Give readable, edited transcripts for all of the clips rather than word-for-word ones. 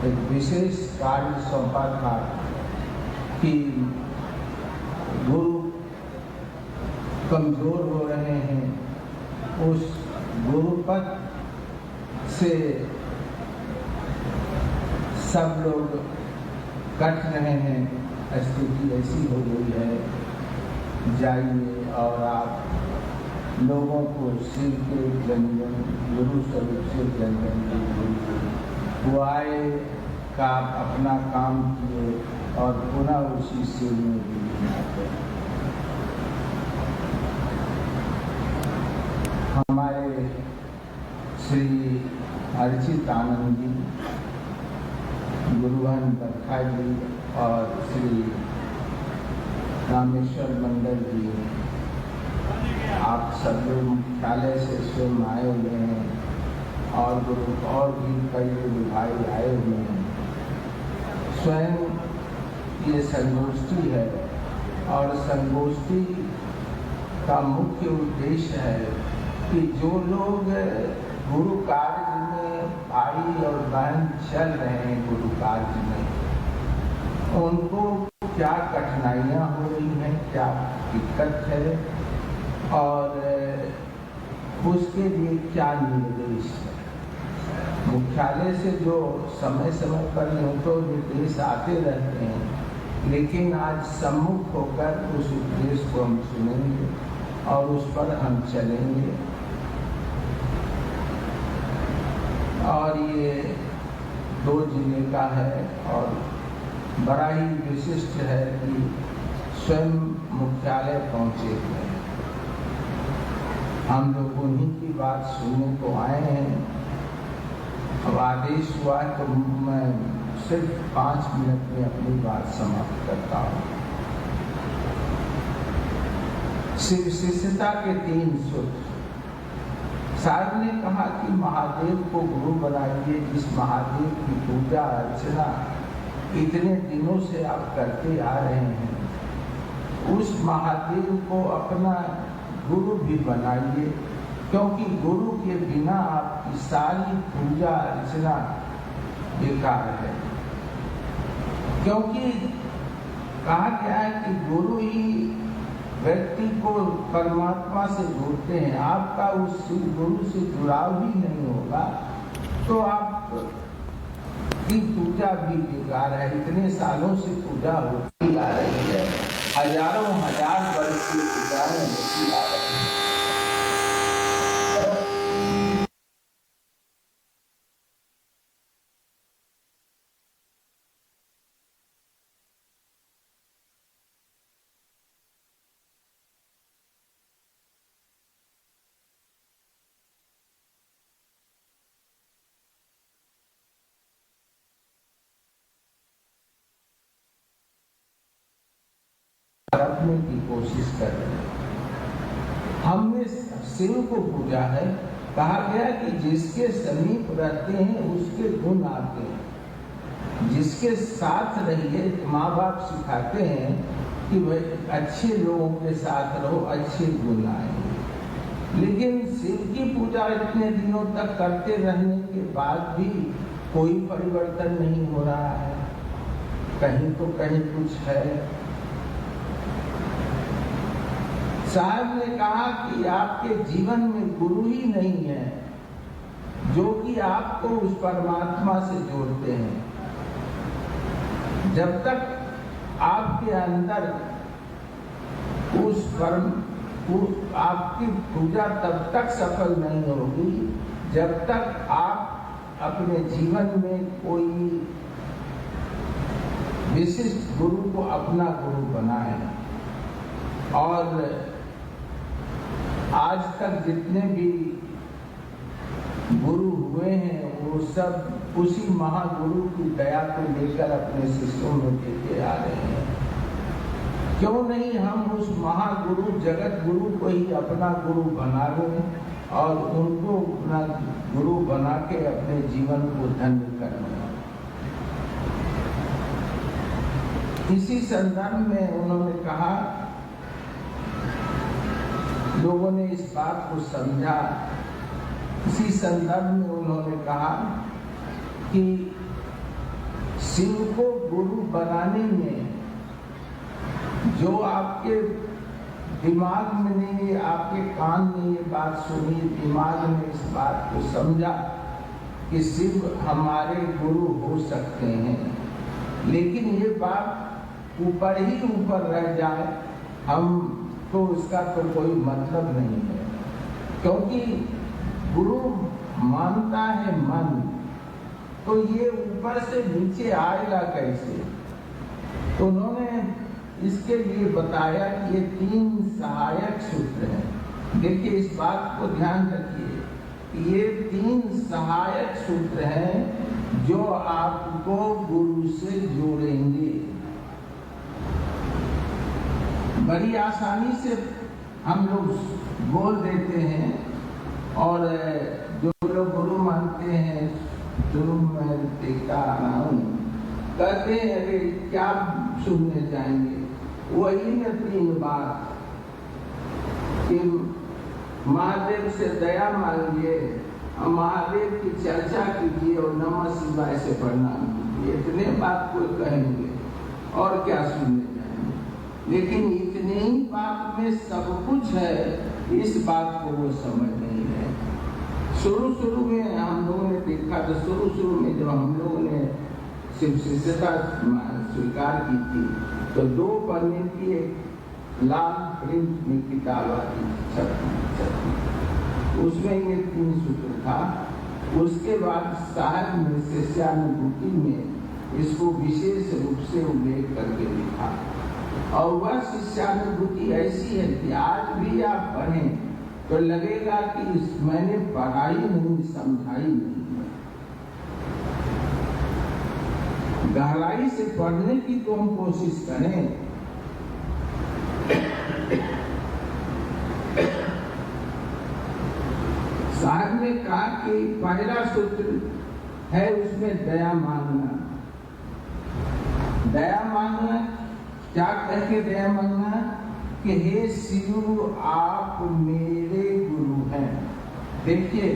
एक विशेष कार्य सौंपा था कि गुरु कमजोर हो रहे हैं, उस गुरुपद से सब लोग कट रहे हैं, स्थिति ऐसी हो गई है, जाइए और आप लोगों को शिव के जंगल गुरु स्वरूप से जंगल वो आए का अपना काम किए और पुनः उसी शिव में गिरे। हमारे श्री अर्चित आनंद जी, गुरुवन बरखा जी और श्री रामेश्वर मंडल जी, आप सब लोग मुख्यालय से स्वयं आए हुए हैं और गुरु और भी कई गुरु भाई आए हुए हैं। स्वयं ये संगोष्ठी है और संगोष्ठी का मुख्य उद्देश्य है कि जो लोग गुरु कार्य में भाई और बहन चल रहे हैं, गुरु कार्य में उनको क्या कठिनाइयाँ हो रही हैं, क्या दिक्कत है और उसके लिए क्या निर्देश है। मुख्यालय से जो समय समय पर तो निर्देश आते रहते हैं, लेकिन आज सम्मुख होकर उस उपदेश को हम सुनेंगे और उस पर हम चलेंगे। और ये 2 जिले का है और बड़ा ही विशिष्ट है कि स्वयं मुख्यालय पहुँचे हुए हैं। हम लोग उन्हीं की बात सुनने को आए हैं। अब आदेश हुआ तो मैं सिर्फ 5 मिनट में अपनी बात समाप्त करता हूँ। शिव शिष्यता के 3 सूत्र। साहब ने कहा कि महादेव को गुरु बनाइए, जिस महादेव की पूजा अर्चना इतने दिनों से आप करते आ रहे हैं, उस महादेव को अपना गुरु भी बनाइए, क्योंकि गुरु के बिना आपकी सारी पूजा अर्चना बेकार है। क्योंकि कहा गया है कि गुरु ही व्यक्ति को परमात्मा से जोड़ते हैं। आपका उस गुरु से जुड़ाव भी नहीं होगा तो आप की पूजा भी बेकार है। इतने सालों से पूजा होती आ रही है, हजारों हजार वर्ष की पूजाएं होती आ रही है। रखने की कोशिश कर रहे हैं। हमने शिव को पूजा है। कहा गया कि जिसके समीप रहते हैं उसके गुण आते हैं। जिसके साथ रहिए, माँ बाप सिखाते हैं कि भाई अच्छे लोगों के साथ रहो, अच्छे गुण आएंगे। लेकिन शिव की पूजा इतने दिनों तक करते रहने के बाद भी कोई परिवर्तन नहीं हो रहा है। कहीं तो कहीं कुछ है। साहब ने कहा कि आपके जीवन में गुरु ही नहीं है जो कि आपको उस परमात्मा से जोड़ते हैं। जब तक आपके अंदर आपकी पूजा तब तक सफल नहीं होगी जब तक आप अपने जीवन में कोई विशिष्ट गुरु को अपना गुरु बनाएं। और आज तक जितने भी गुरु हुए हैं वो सब उसी महागुरु की दया को लेकर अपने शिष्यों में देते आ रहे हैं। क्यों नहीं हम उस महागुरु जगत गुरु को ही अपना गुरु बना लें और उनको अपना गुरु बना के अपने जीवन को धन्य करना। इसी संदर्भ में उन्होंने कहा, लोगों ने इस बात को समझा। इसी संदर्भ में उन्होंने कहा कि शिव को गुरु बनाने में जो आपके दिमाग में नहीं, आपके कान ने ये बात सुनी, दिमाग ने इस बात को समझा कि शिव हमारे गुरु हो सकते हैं, लेकिन ये बात ऊपर ही ऊपर रह जाए, हम तो इसका तो कोई मतलब नहीं है। क्योंकि गुरु मानता है मन, तो ये ऊपर से नीचे आएगा कैसे? तो उन्होंने इसके लिए बताया कि ये 3 सहायक सूत्र हैं। देखिए, इस बात को ध्यान रखिए, ये 3 सहायक सूत्र हैं जो आपको गुरु से जोड़ेंगे। बड़ी आसानी से हम लोग बोल देते हैं, और जो लोग गुरु मानते हैं, शुरू में देखता रहा हूँ, कहते हैं अरे क्या सुनने जाएंगे, वही न 3 बात कि महादेव से दया मांगिए, महादेव की चर्चा कीजिए और नमः शिवाय से प्रणाम कीजिए। इतने बात कोई कहेंगे और क्या सुनने जाएंगे। लेकिन इतने ही बात में सब कुछ है, इस बात को वो समझ नहीं है। शुरू में हम लोगों ने देखा तो शुरू में जब हम लोगों ने शिव शिष्यता स्वीकार की थी, तो 2 पन्ने की एक लाल प्रिंट में किताब आती छपी, उसमें ये 3 सूत्र था। उसके बाद साहब ने शिष्यानुभूति में इसको विशेष रूप से उल्लेख करके लिखा, और वह शिष्यानुभूति ऐसी है कि आज भी आप पढ़ें तो लगेगा कि मैंने पढ़ाई नहीं, समझाई नहीं। गहराई से पढ़ने की तो हम कोशिश करें। साहब ने कहा कि पहला सूत्र है उसमें दया मांगना। दया मांगना क्या कह के दया मांगना कि हे शिव आप मेरे गुरु हैं। देखिए,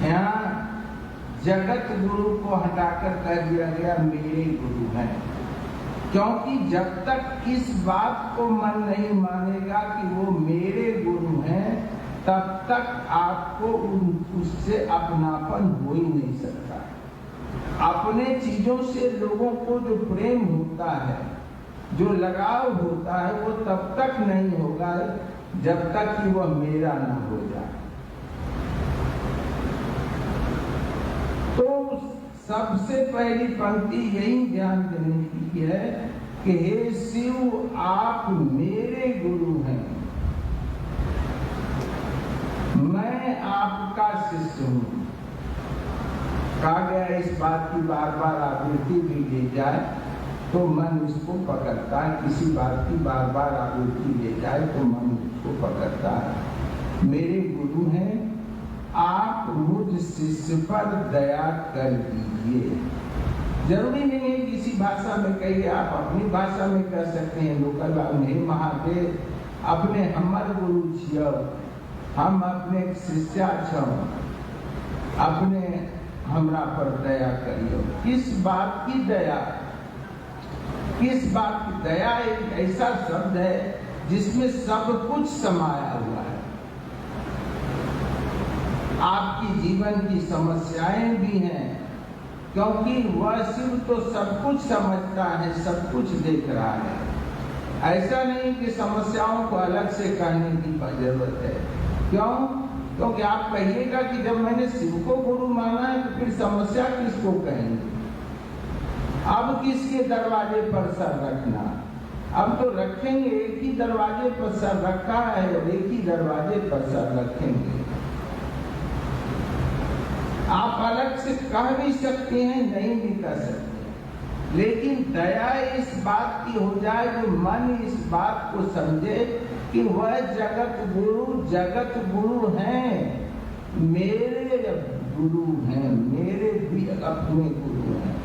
यहाँ जगत गुरु को हटाकर कह दिया गया मेरे गुरु हैं, क्योंकि जब तक इस बात को मन नहीं मानेगा कि वो मेरे गुरु हैं, तब तक आपको उससे अपनापन हो ही नहीं सकता। अपने चीजों से लोगों को जो प्रेम होता है, जो लगाव होता है, वो तब तक नहीं होगा जब तक कि वह मेरा ना हो जाए। तो सबसे पहली पंक्ति यही ध्यान देने की है कि हे शिव आप मेरे गुरु हैं, मैं आपका शिष्य हूँ। कहा गया इस बात की बार बार आवृत्ति भी ले जाए तो मन इसको पकड़ता है, किसी बात की बार बार आवृत्ति ले जाए तो मन इसको पकड़ता है। मेरे गुरु हैं, आप मुझ शिष्य पर दया कर दीजिए। जरूरी नहीं है किसी भाषा में कहिए, आप अपनी भाषा में कह सकते हैं लोकल। नहीं महादेव अपने हमर गुरु छियो, हम अपने शिष्या छो, अपने हमरा पर दया करियो। किस बात की दया? किस बात की दया? एक ऐसा शब्द है जिसमें सब कुछ समाया हुआ है। आपकी जीवन की समस्याएं भी हैं, क्योंकि वह शिव तो सब कुछ समझता है, सब कुछ देख रहा है। ऐसा नहीं कि समस्याओं को अलग से कहने की जरूरत है। क्यों? क्योंकि आप कहिएगा कि जब मैंने शिव को गुरु माना है तो फिर समस्या किसको कहेंगे? अब किसके दरवाजे पर सर रखना? अब तो रखेंगे, एक ही दरवाजे पर सर रखा है और एक ही दरवाजे पर सर रखेंगे। आप अलग से कह भी सकते हैं, नहीं भी कह सकते, लेकिन दया इस बात की हो जाए कि मन इस बात को समझे कि वह जगत गुरु हैं, मेरे गुरु हैं, मेरे भी अपने गुरु हैं।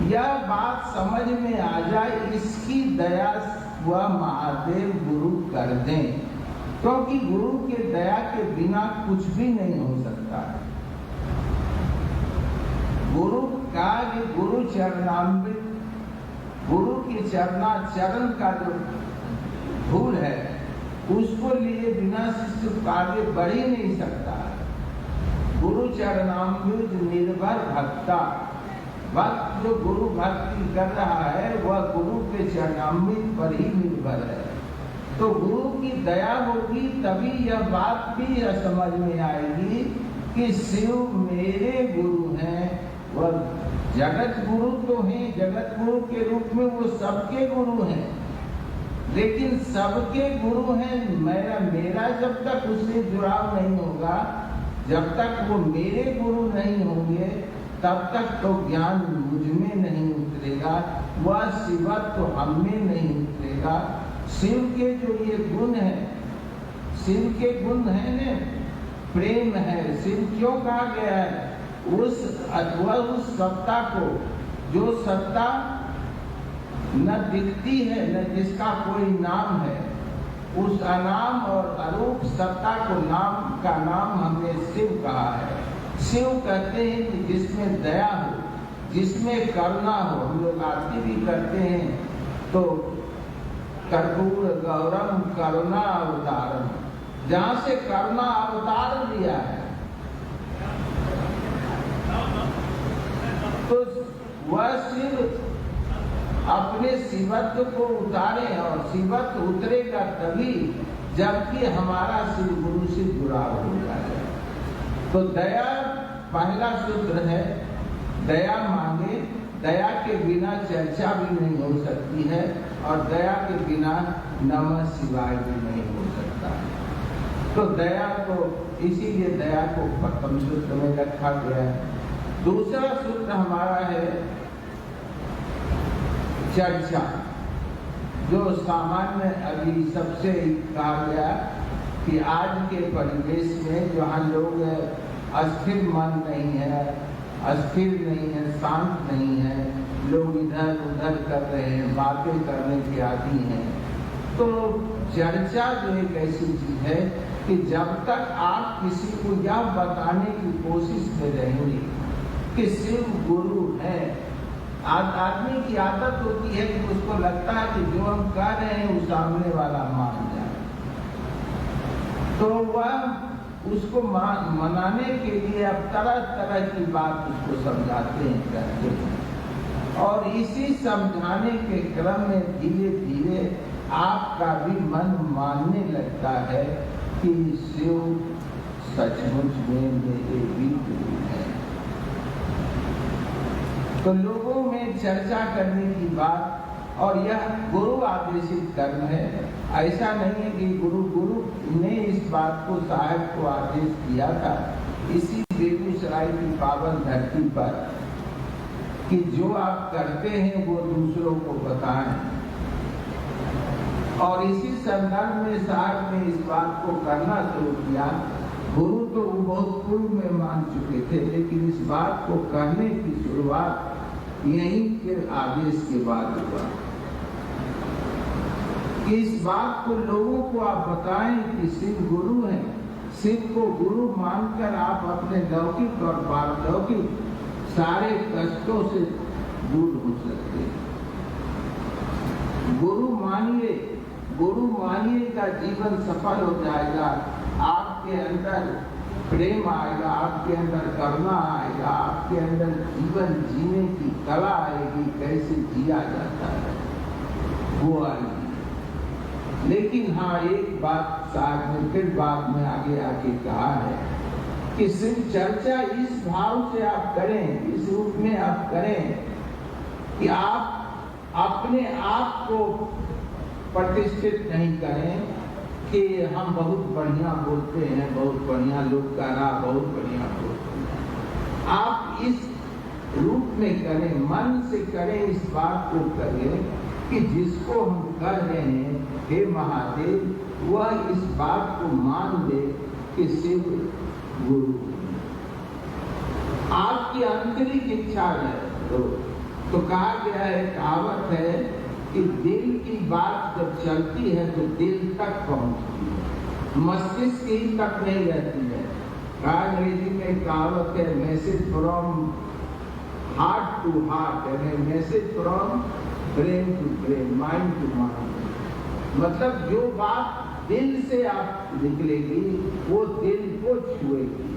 यह बात समझ में आ जाए, इसकी दया वह महादेव गुरु कर दें, क्योंकि गुरु के दया के बिना कुछ भी नहीं हो सकता है। गुरु कहा कि गुरु चरणामृत, गुरु की चरण का जो धूल है उसको लिए बिना शिष्य आगे बढ़ ही नहीं सकता। गुरु चरणामृत निर्भर भक्ता, भक्त जो गुरु भक्ति कर रहा है वह गुरु के चरणामृत पर ही निर्भर है। तो गुरु की दया होगी तभी यह बात भी समझ में आएगी कि शिव मेरे गुरु हैं। वह जगत गुरु तो हैं, जगत गुरु के रूप में वो सबके गुरु हैं, लेकिन सबके गुरु हैं। मेरा जब तक उससे जुड़ाव नहीं होगा, जब तक वो मेरे गुरु नहीं होंगे, तब तक तो ज्ञान मुझ में नहीं उतरेगा, वह शिवत्व तो हम में नहीं उतरेगा। शिव के जो ये गुण है, शिव के गुण है न, प्रेम है। शिव क्यों कहा गया है? उस सत्ता को, जो सत्ता न दिखती है न जिसका कोई नाम है, उस अनाम और अरूप सत्ता को नाम का नाम हमने शिव कहा है। शिव कहते हैं कि जिसमें दया हो, जिसमें करुणा हो। हम लोग आरती भी करते हैं तो कर्पूर गौरम करुणा अवतारम, जहाँ से करुणा अवतार लिया है, तो वह शिव अपने शिवत्व को उतारे, और शिवत्व उतरेगा तभी जबकि हमारा शिव गुरु से जुड़ाव होता है। तो दया पहला सूत्र है, दया मांगे। दया के बिना चर्चा भी नहीं हो सकती है, और दया के बिना नमः शिवाय भी नहीं हो सकता है। तो दया को, इसीलिए दया को प्रथम सूत्र में रखा गया है। दूसरा सूत्र हमारा है चर्चा, जो सामान्य अभी सबसे कहा गया कि आज के परिवेश में जहाँ लोग अस्थिर मन नहीं है, अस्थिर नहीं है, शांत नहीं है, लोग इधर उधर कर रहे हैं, बातें करने के आदी हैं। तो चर्चा जो एक ऐसी चीज है कि जब तक आप किसी को यह बताने की कोशिश में रहेंगे कि शिव गुरु है, आदमी की आदत होती है कि उसको लगता है कि जो हम कह रहे हैं वो सामने वाला मान जाए, तो वह उसको मनाने के लिए अब तरह तरह की बात उसको समझाते हैं, कहते हैं। और इसी समझाने के क्रम में धीरे धीरे आपका भी मन मानने लगता है कि शिव सचमुच में मेरे भी गुरु है। तो लोगों में चर्चा करने की बात, और यह गुरु आदेशित कर्म है। ऐसा नहीं है कि गुरु ने इस बात को, साहब को आदेश दिया था इसी बेगूसराय की पावन धरती पर कि जो आप करते हैं वो दूसरों को बताएं। और इसी संदर्भ में साहब ने इस बात को करना शुरू किया। गुरु तो बहुत पूर्व में मान चुके थे, लेकिन इस बात को कहने की शुरुआत यहीं के आदेश के बाद हुआ कि इस बात को लोगों को आप बताएं कि शिव गुरु हैं। शिव को गुरु मानकर आप अपने लौकिक और पारलौकिक सारे कष्टों से दूर हो सकते हैं। गुरु मानिएगा, जीवन सफल हो जाएगा। आपके अंदर प्रेम आएगा, आपके अंदर करुणा आएगा, आपके अंदर जीवन जीने की कला आएगी, कैसे जिया जाता है वो आएगी। लेकिन हाँ, एक बात साहब ने फिर बाद में आगे आके कहा है कि सिर्फ चर्चा इस भाव से आप करें, इस रूप में आप करें कि आप अपने आप को प्रतिष्ठित नहीं करें कि हम बहुत बढ़िया बोलते हैं, बहुत बढ़िया लोग का रहा, बहुत बढ़िया बोलते हैं। आप इस रूप में करें, मन से करें, इस बात को करें कि जिसको हम कर रहे हैं, हे महादेव, वह इस बात को मान ले कि शिव गुरु। आपकी आंतरिक इच्छा है तो कहा गया है, कहावत है कि दिल की बात जब चलती है तो दिल तक पहुंचती है, मस्तिष्क ही तक नहीं रहती है। अंग्रेजी में कहावत है, message from heart to heart, यानी message from brain to brain, mind to mind. मतलब जो बात दिल से आप निकलेगी वो दिल को छुएगी,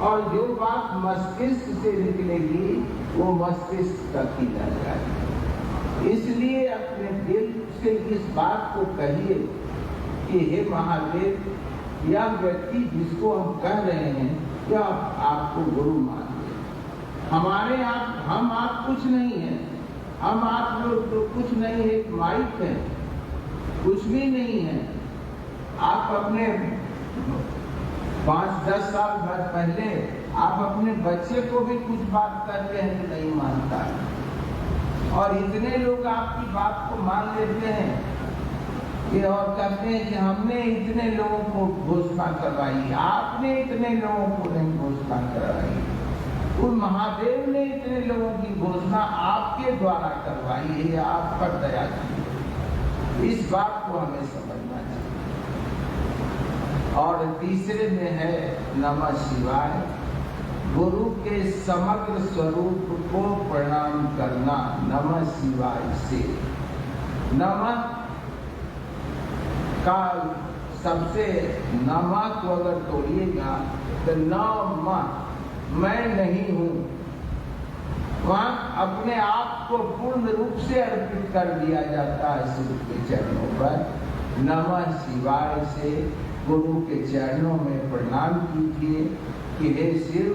और जो बात मस्तिष्क से निकलेगी वो मस्तिष्क तक ही रह जाएगी। इसलिए अपने दिल से इस बात को कहिए कि हे महादेव, यह व्यक्ति जिसको हम कह रहे हैं यह आपको गुरु मानिए। हमारे हम आप कुछ नहीं है, हम आप लोग तो कुछ नहीं है, एक माइक है, कुछ भी नहीं है। आप अपने 5-10 साल पहले आप अपने बच्चे को भी कुछ बात करते हैं तो नहीं मानता है, और इतने लोग आपकी बात को मान लेते हैं कि और कहते हैं कि हमने इतने लोगों को घोषणा करवाई, आपने इतने लोगों को नहीं घोषणा करवाई, उन महादेव ने इतने लोगों की घोषणा आपके द्वारा करवाई है, आप पर दया की। इस बात को हमें समझना चाहिए। और तीसरे में है नमः शिवाय, गुरु के समग्र स्वरूप को प्रणाम करना नमः शिवाय से। नमः का सबसे नमः को अगर तोड़िएगा तो नमः मैं नहीं हूँ, वहाँ अपने आप को पूर्ण रूप से अर्पित कर दिया जाता है शिव के चरणों पर। नमः शिवाय से गुरु के चरणों में प्रणाम कीजिए कि हे शिव,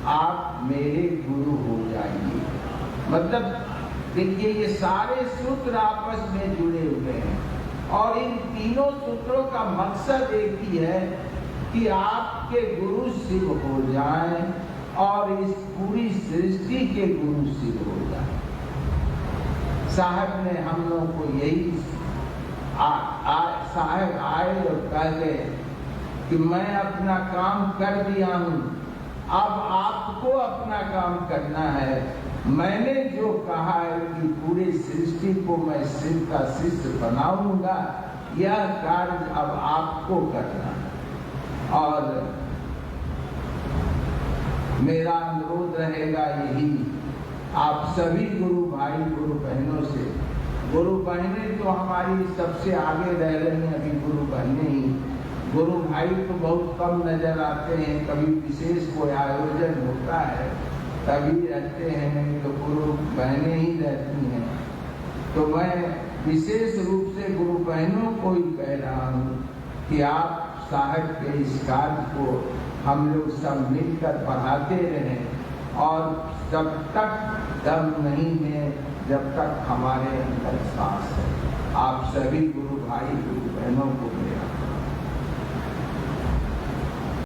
आप मेरे गुरु हो जाइए। मतलब देखिए, ये सारे सूत्र आपस में जुड़े हुए हैं, और इन तीनों सूत्रों का मकसद एक ही है कि आपके गुरु शिव हो जाएं और इस पूरी सृष्टि के गुरु शिव हो जाएं। साहब ने हम लोग को यही साहब आए और कह गए कि मैं अपना काम कर दिया हूँ, अब आपको अपना काम करना है। मैंने जो कहा है कि पूरी सृष्टि को मैं शिव का शिष्य बनाऊंगा, यह कार्य अब आपको करना है। और मेरा अनुरोध रहेगा यही, आप सभी गुरु भाई गुरु बहनों से, गुरु बहनें तो हमारी सबसे आगे रह रही हैं, अभी गुरु बहनें ही, गुरु भाई तो बहुत कम नजर आते हैं, कभी विशेष कोई आयोजन होता है तभी रहते हैं, नहीं तो गुरु बहनें ही रहती हैं। तो मैं विशेष रूप से गुरु बहनों को ही कह रहा हूँ कि आप साहब के इस कार्य को हम लोग सब मिलकर बढ़ाते रहें, और जब तक दम नहीं है, जब तक हमारे अंदर सांस है। आप सभी गुरु भाई गुरु बहनों को